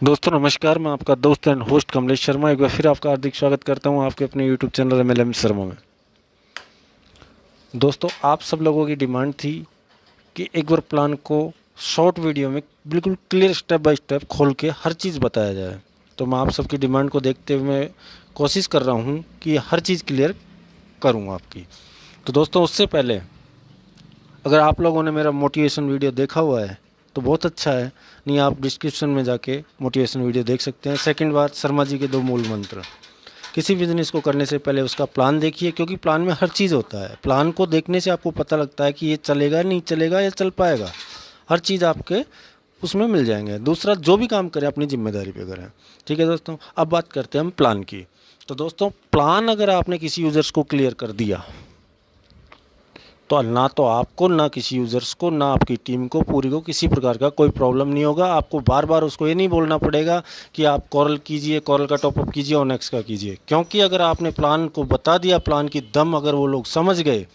दोस्तों नमस्कार, मैं आपका दोस्त एंड होस्ट कमलेश शर्मा एक बार फिर आपका हार्दिक स्वागत करता हूं आपके अपने यूट्यूब चैनल MLM शर्मा में। दोस्तों आप सब लोगों की डिमांड थी कि एक बार प्लान को शॉर्ट वीडियो में बिल्कुल क्लियर स्टेप बाय स्टेप खोल के हर चीज़ बताया जाए। तो मैं आप सबकी डिमांड को देखते हुए कोशिश कर रहा हूं कि हर चीज़ क्लियर करूं आपकी। तो दोस्तों उससे पहले अगर आप लोगों ने मेरा मोटिवेशन वीडियो देखा हुआ है तो बहुत अच्छा है, नहीं आप डिस्क्रिप्शन में जाके मोटिवेशन वीडियो देख सकते हैं। सेकंड बात, शर्मा जी के 2 मूल मंत्र। किसी बिजनेस को करने से पहले उसका प्लान देखिए, क्योंकि प्लान में हर चीज़ होता है। प्लान को देखने से आपको पता लगता है कि ये चलेगा नहीं चलेगा या चल पाएगा, हर चीज़ आपके उसमें मिल जाएंगे। दूसरा, जो भी काम करें अपनी जिम्मेदारी पे करें। ठीक है दोस्तों, अब बात करते हैं हम प्लान की। तो दोस्तों प्लान अगर आपने किसी यूज़र्स को क्लियर कर दिया तो ना तो आपको, ना किसी यूज़र्स को, ना आपकी टीम को, पूरी को किसी प्रकार का कोई प्रॉब्लम नहीं होगा। आपको बार बार उसको ये नहीं बोलना पड़ेगा कि आप कोरल कीजिए, कोरल का टॉपअप कीजिए, ओनेक्स का कीजिए, क्योंकि अगर आपने प्लान को बता दिया, प्लान की दम अगर वो लोग समझ गए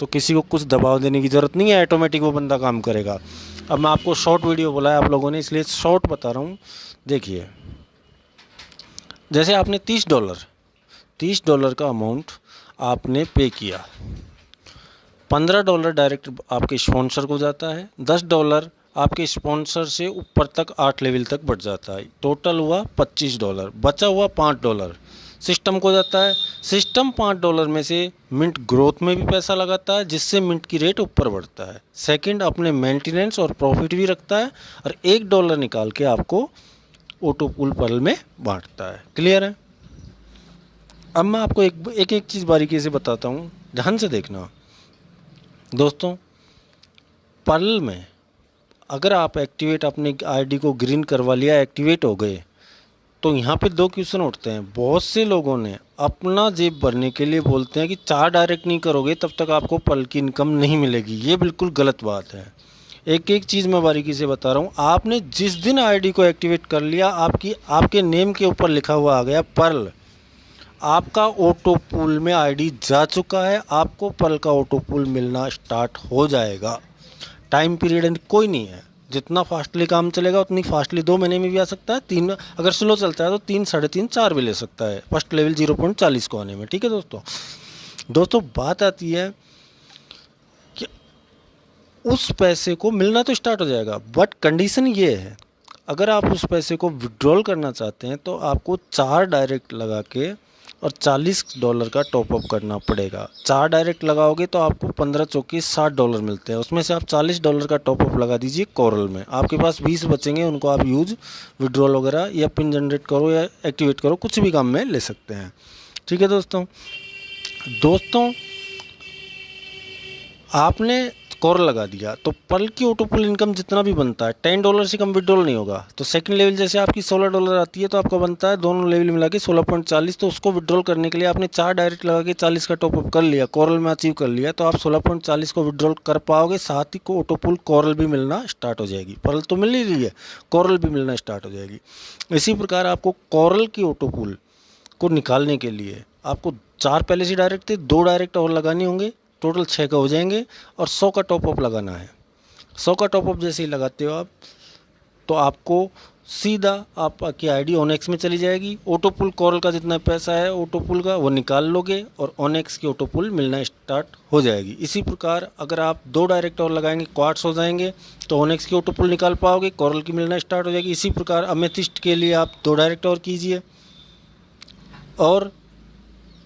तो किसी को कुछ दबाव देने की ज़रूरत नहीं है, ऑटोमेटिक वो बंदा काम करेगा। अब मैं आपको शॉर्ट वीडियो बोला है आप लोगों ने, इसलिए शॉर्ट बता रहा हूँ। देखिए, जैसे आपने $30 का अमाउंट आपने पे किया, $15 डायरेक्ट आपके स्पॉन्सर को जाता है, $10 आपके स्पॉन्सर से ऊपर तक 8 लेवल तक बढ़ जाता है, टोटल हुआ $25। बचा हुआ $5 सिस्टम को जाता है। सिस्टम $5 में से मिंट ग्रोथ में भी पैसा लगाता है, जिससे मिंट की रेट ऊपर बढ़ता है। सेकंड, अपने मेंटेनेंस और प्रॉफिट भी रखता है, और $1 निकाल के आपको ऑटो पूल पर्ल में बांटता है। क्लियर है? अब मैं आपको एक एक चीज़ बारीकी से बताता हूँ, ध्यान से देखना दोस्तों। पर्ल में अगर आप एक्टिवेट अपने आईडी को ग्रीन करवा लिया, एक्टिवेट हो गए, तो यहाँ पे 2 क्वेश्चन उठते हैं। बहुत से लोगों ने अपना जेब भरने के लिए बोलते हैं कि 4 डायरेक्ट नहीं करोगे तब तक आपको पर्ल की इनकम नहीं मिलेगी। ये बिल्कुल गलत बात है। एक एक चीज़ मैं बारीकी से बता रहा हूँ। आपने जिस दिन आईडी को एक्टिवेट कर लिया, आपके नेम के ऊपर लिखा हुआ आ गया पर्ल, आपका ऑटो पूल में आईडी जा चुका है, आपको पर्ल का ऑटो पूल मिलना स्टार्ट हो जाएगा। टाइम पीरियड कोई नहीं है, जितना फास्टली काम चलेगा उतनी फास्टली 2 महीने में भी आ सकता है, 3 अगर स्लो चलता है तो 3, साढ़े 3, 4 भी ले सकता है फर्स्ट लेवल 0.40 को आने में। ठीक है दोस्तों बात आती है कि उस पैसे को मिलना तो स्टार्ट हो जाएगा, बट कंडीशन ये है, अगर आप उस पैसे को विड्रॉल करना चाहते हैं तो आपको 4 डायरेक्ट लगा के और $40 का टॉपअप करना पड़ेगा। 4 डायरेक्ट लगाओगे तो आपको 15 चौके $60 मिलते हैं। उसमें से आप $40 का टॉपअप लगा दीजिए कोरल में, आपके पास 20 बचेंगे, उनको आप यूज विड्रॉल वगैरह या पिन जनरेट करो या एक्टिवेट करो, कुछ भी काम में ले सकते हैं। ठीक है दोस्तों आपने कोरल लगा दिया तो पर्ल की ऑटो पुल इनकम जितना भी बनता है $10 से कम विड्रॉल नहीं होगा। तो सेकंड लेवल जैसे आपकी $16 आती है तो आपका बनता है दोनों लेवल मिला के 16.40। तो उसको विड्रॉल करने के लिए आपने 4 डायरेक्ट लगा के 40 का टॉपअप कर लिया, कोरल में अचीव कर लिया, तो आप 16.40 को विड्रॉल कर पाओगे। साथ ही को ऑटो पुल कोरल भी मिलना स्टार्ट हो जाएगी। पर्ल तो मिल ही रही है, कोरल भी मिलना स्टार्ट हो जाएगी। इसी प्रकार आपको कोरल की ऑटो पुल को निकालने के लिए आपको 4 पहले से डायरेक्ट थे, 2 डायरेक्ट और लगाने होंगे, टोटल 6 का हो जाएंगे, और 100 का टॉपअप लगाना है। 100 का टॉपअप जैसे ही लगाते हो आप तो आपको सीधा आपकी आईडी ओनेक्स में चली जाएगी। ऑटो पुल कोरल का जितना पैसा है ऑटो पुल का वो निकाल लोगे और ओनेक्स की ऑटो पुल मिलना स्टार्ट हो जाएगी। इसी प्रकार अगर आप 2 डायरेक्ट और लगाएंगे, क्वार्ट्स हो जाएंगे, तो ओनेक्स की ऑटो पुल निकाल पाओगे, कोरल की मिलना स्टार्ट हो जाएगी। इसी प्रकार अमेथिस्ट के लिए आप 2 डायरेक्ट और कीजिए और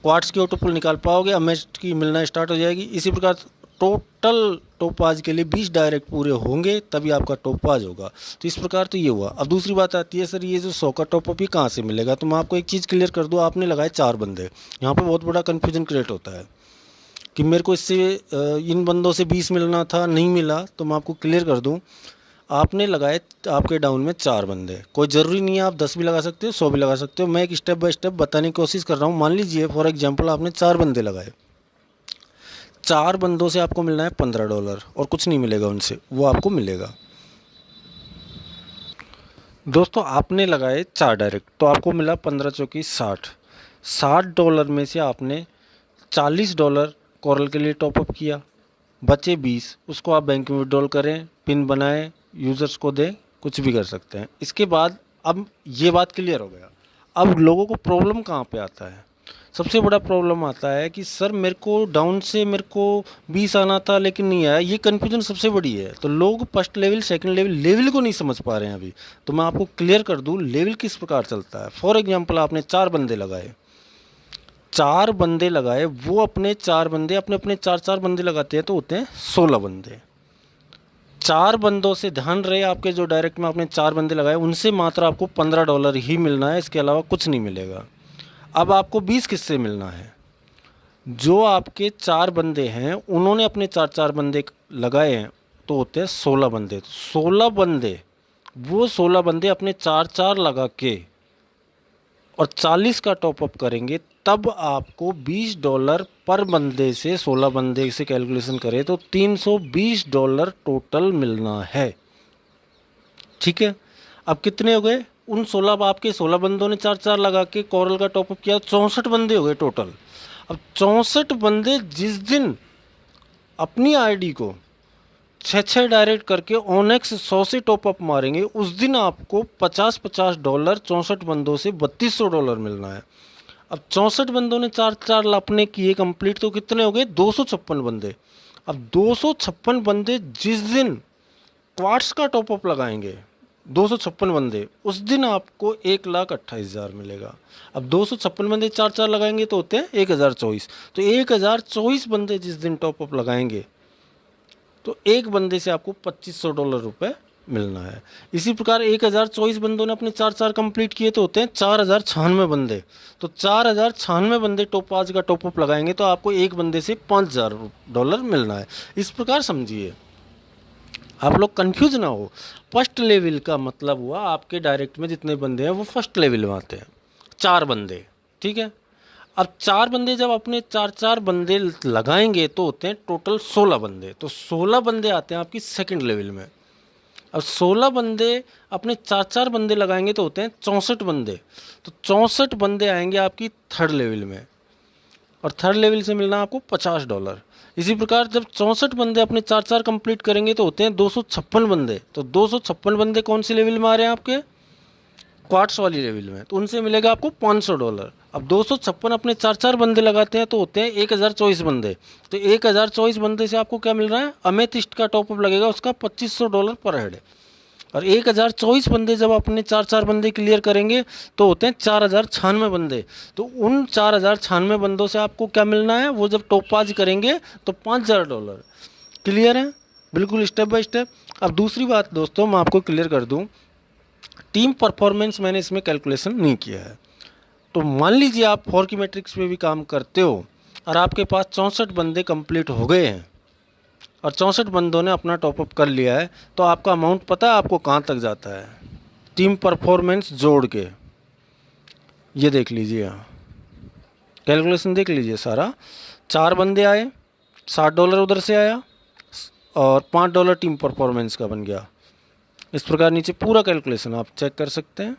क्वार्ट्स की ऑटो पुल निकाल पाओगे, अमेस्ट की मिलना स्टार्ट हो जाएगी। इसी प्रकार टोटल टोपाज के लिए 20 डायरेक्ट पूरे होंगे तभी आपका टोपाज होगा। तो इस प्रकार तो ये हुआ। अब दूसरी बात आती है, सर ये जो 100 का टॉपअप ही कहाँ से मिलेगा? तो मैं आपको एक चीज़ क्लियर कर दूँ, आपने लगाए 4 बंदे, यहाँ पे बहुत बड़ा कन्फ्यूजन क्रिएट होता है कि मेरे को इससे इन बंदों से 20 मिलना था, नहीं मिला। तो मैं आपको क्लियर कर दूँ, आपने लगाए आपके डाउन में 4 बंदे, कोई ज़रूरी नहीं है आप 10 भी लगा सकते हो, 100 भी लगा सकते हो। मैं एक स्टेप बाय स्टेप बताने की कोशिश कर रहा हूँ। मान लीजिए फॉर एग्जांपल आपने 4 बंदे लगाए, 4 बंदों से आपको मिलना है $15 और कुछ नहीं मिलेगा उनसे, वो आपको मिलेगा। दोस्तों आपने लगाए 4 डायरेक्ट तो आपको मिला 15 चौकी 60। $60 में से आपने $40 कोरल के लिए टॉपअप किया, बचे 20, उसको आप बैंक में विड्रॉल करें, पिन बनाएं, यूज़र्स को दें, कुछ भी कर सकते हैं। इसके बाद अब ये बात क्लियर हो गया। अब लोगों को प्रॉब्लम कहाँ पे आता है? सबसे बड़ा प्रॉब्लम आता है कि सर मेरे को डाउन से मेरे को 20 आना था लेकिन नहीं आया। ये कन्फ्यूजन सबसे बड़ी है। तो लोग फर्स्ट लेवल सेकंड लेवल को नहीं समझ पा रहे हैं अभी। तो मैं आपको क्लियर कर दूं लेवल किस प्रकार चलता है। फॉर एग्जांपल आपने 4 बंदे लगाए, 4 बंदे लगाए, वो अपने 4 बंदे अपने 4 बंदे लगाते हैं तो होते हैं 16 बंदे। 4 बंदों से ध्यान रहे, आपके जो डायरेक्ट में आपने 4 बंदे लगाए उनसे मात्र आपको $15 ही मिलना है, इसके अलावा कुछ नहीं मिलेगा। अब आपको 20 किससे मिलना है? जो आपके 4 बंदे हैं उन्होंने अपने 4 बंदे लगाए हैं तो होते हैं 16 बंदे। 16 बंदे, वो 16 बंदे अपने 4 लगा के और 40 का टॉपअप करेंगे, तब आपको $20 पर बंदे से 16 बंदे से कैलकुलेशन करें तो $320 टोटल मिलना है। ठीक है, अब कितने हो गए? उन 16 आपके 16 बंदों ने 4 लगा के कोरल का टॉपअप किया, 64 बंदे हो गए टोटल। अब 64 बंदे जिस दिन अपनी आईडी को 6 डायरेक्ट करके ऑनेक्स 100 से टॉपअप मारेंगे, उस दिन आपको $50 64 बंदों से $3200 मिलना है। अब 64 बंदों ने 4 अपने किए कंप्लीट तो कितने हो गए? 256 बंदे। अब 256 बंदे जिस दिन क्वार्ट्स का टॉपअप लगाएंगे, 256 बंदे, उस दिन आपको 1,28,000 मिलेगा। अब 256 बंदे 4 लगाएंगे तो होते हैं 1024। तो 1024 बंदे जिस दिन टॉपअप लगाएंगे तो एक बंदे से आपको $2500 रुपये मिलना है। इसी प्रकार 1024 बंदों ने अपने 4 कंप्लीट किए तो होते हैं 4096 बंदे। तो 4096 बंदे आज का टॉपअप लगाएंगे तो आपको एक बंदे से $5000 मिलना है। इस प्रकार समझिए, आप लोग कंफ्यूज ना हो। फर्स्ट लेवल का मतलब हुआ आपके डायरेक्ट में जितने बंदे हैं वो फर्स्ट लेवल में आते हैं, 4 बंदे। ठीक है, अब 4 बंदे जब अपने 4 बंदे लगाएंगे तो होते हैं टोटल 16 बंदे। तो 16 बंदे आते हैं आपकी सेकंड लेवल में। अब 16 बंदे अपने 4 बंदे लगाएंगे तो होते हैं 64 बंदे। तो 64 बंदे आएंगे आपकी थर्ड लेवल में, और थर्ड लेवल से मिलना आपको $50। इसी प्रकार जब 64 बंदे अपने 4 कंप्लीट करेंगे तो होते हैं 256 बंदे। तो 256 बंदे कौन सी लेवल में आ रहे हैं? आपके क्वार्ट्स वाली लेवल में, तो उनसे मिलेगा आपको $500। अब 256 अपने 4 बंदे लगाते हैं तो होते हैं 1024 बंदे। तो 1024 बंदे से आपको क्या मिल रहा है? अमेथिस्ट का टॉपअप लगेगा, उसका $2500 पर हेड। और 1024 बंदे जब अपने 4 बंदे क्लियर करेंगे तो होते हैं 4096 बंदे। तो उन 4096 बंदों से आपको क्या मिलना है? वो जब टॉपाज करेंगे तो $5000। क्लियर है? बिल्कुल स्टेप बाय स्टेप। अब दूसरी बात दोस्तों मैं आपको क्लियर कर दूं, टीम परफॉर्मेंस मैंने इसमें कैलकुलेशन नहीं किया है। तो मान लीजिए आप 4 की मैट्रिक्स पे भी काम करते हो और आपके पास 64 बंदे कंप्लीट हो गए हैं और 64 बंदों ने अपना टॉपअप कर लिया है, तो आपका अमाउंट पता है आपको कहाँ तक जाता है? टीम परफॉर्मेंस जोड़ के ये देख लीजिए, यहाँ कैलकुलेशन देख लीजिए सारा। 4 बंदे आए, $60 उधर से आया और $5 टीम परफॉर्मेंस का बन गया। इस प्रकार नीचे पूरा कैलकुलेशन आप चेक कर सकते हैं,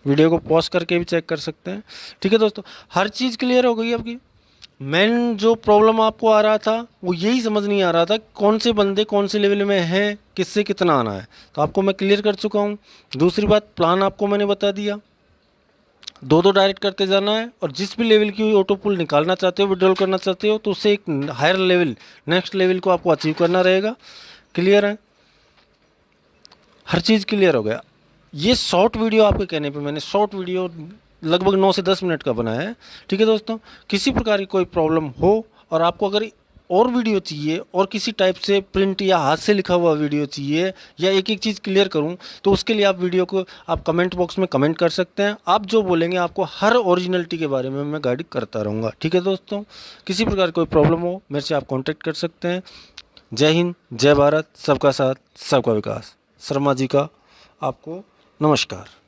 वीडियो को पॉज करके भी चेक कर सकते हैं। ठीक है दोस्तों, हर चीज़ क्लियर हो गई आपकी। मेन जो प्रॉब्लम आपको आ रहा था वो यही समझ नहीं आ रहा था कौन से बंदे कौन से लेवल में हैं, किससे कितना आना है, तो आपको मैं क्लियर कर चुका हूँ। दूसरी बात, प्लान आपको मैंने बता दिया, 2 डायरेक्ट करते जाना है और जिस भी लेवल की ऑटो पुल निकालना चाहते हो, विड्रॉल करना चाहते हो, तो उससे एक हायर लेवल नेक्स्ट लेवल को आपको अचीव करना रहेगा। क्लियर है? हर चीज़ क्लियर हो गया। ये शॉर्ट वीडियो आपके कहने पे मैंने शॉर्ट वीडियो लगभग 9 से 10 मिनट का बनाया है। ठीक है दोस्तों, किसी प्रकार की कोई प्रॉब्लम हो और आपको अगर और वीडियो चाहिए और किसी टाइप से प्रिंट या हाथ से लिखा हुआ वीडियो चाहिए या एक एक चीज़ क्लियर करूं, तो उसके लिए आप वीडियो को आप कमेंट बॉक्स में कमेंट कर सकते हैं। आप जो बोलेंगे आपको हर ओरिजिनलिटी के बारे में मैं गाइड करता रहूँगा। ठीक है दोस्तों, किसी प्रकार कोई प्रॉब्लम हो मेरे से आप कॉन्टेक्ट कर सकते हैं। जय हिंद, जय भारत, सबका साथ सबका विकास। शर्मा जी का आपको नमस्कार।